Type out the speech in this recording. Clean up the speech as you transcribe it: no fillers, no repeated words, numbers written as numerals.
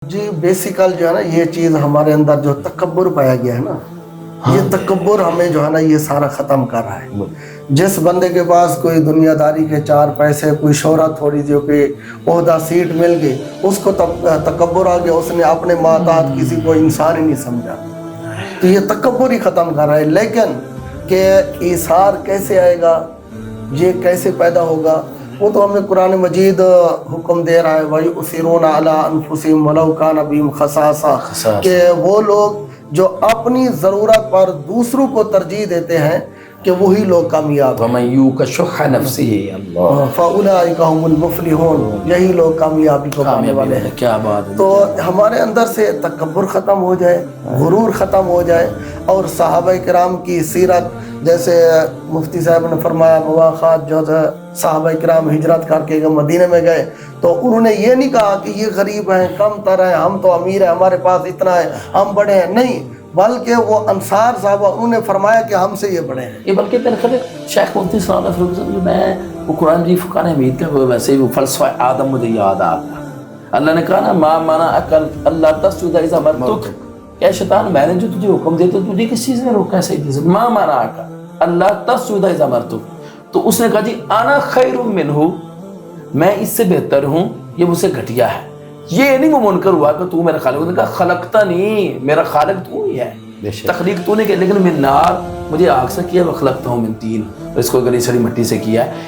جی بیسیکل جو ہے نا یہ چیز ہمارے اندر جو تکبر پایا گیا ہے نا، یہ تکبر ہمیں جو ہے نا یہ سارا ختم کر رہا ہے۔ جس بندے کے پاس کوئی دنیا داری کے چار پیسے، کوئی شہرت تھوڑی جو کہ عہدہ سیٹ مل گئی، اس کو تکبر آ گیا، اس نے اپنے ماتحت کسی کو انسان ہی نہیں سمجھا، تو یہ تکبر ہی ختم کر رہا ہے۔ لیکن کہ ایثار کیسے آئے گا، یہ کیسے پیدا ہوگا، وہ تو ہمیں قرآن مجید حکم دے رہا ہے، وَيُؤْثِرُونَ عَلَىٰ أَنفُسِهِمْ وَلَوْ كَانَ بِهِمْ خَصَاصَةٌ، کہ وہ لوگ جو اپنی ضرورت پر دوسروں کو ترجیح دیتے ہیں کہ وہی لوگ کامیاب ہیں۔ وَمَن يُوقَ شُحَّ نَفْسِهِ، اللہ فَأُولَٰئِكَ هُمُ الْمُفْلِحُونَ، یہی لوگ کامیابی کو پانے والے ہیں۔ کیا بات ہے۔ تو ہمارے اندر سے تکبر ختم ہو جائے، غرور ختم ہو جائے، اور صحابہ کرام کی سیرت، جیسے مفتی صاحب نے فرمایا مواخات جو ہے صحابہ کرام ہجرت کر کے مدینے میں گئے تو انہوں نے یہ نہیں کہا کہ یہ غریب ہیں، کم تر ہیں، ہم تو امیر ہیں، ہمارے پاس اتنا ہے، ہم بڑے ہیں، نہیں، بلکہ وہ انصار صحابہ انہوں نے فرمایا کہ ہم سے یہ بڑے ہیں۔ یہ بلکہ میرے خیال ہے شیخ مفتی صلی اللہ علیہ وسلم، میں وہ قرآن جی فقان حمید کا ویسے ہی وہ فلسفہ آدم مجھے یاد آ گیا۔ اللہ نے کہا نا ما منعک اللہ تسجد اذ امرتک، اے شیطان میں نے جو تجھے حکم دیا تو تجھے کس چیز نے روکا؟ سیدھی سے ما منعک اللہ تسجد اذ امرتک، تو اس نے کہا جی انا خیر منہ، میں اس سے بہتر ہوں، یہ مجھ سے گھٹیا ہے۔ یہ نہیں وہ منکر ہوا کہ تو میرا خالق، اس نے کہا خلقتا نہیں، میرا خالق تو ہی ہے، تخلیق تو نے کیا، لیکن من نار، مجھے آگ سے کیا، وخلقتہ من طین، اس کو گلی سڑی مٹی سے کیا ہے۔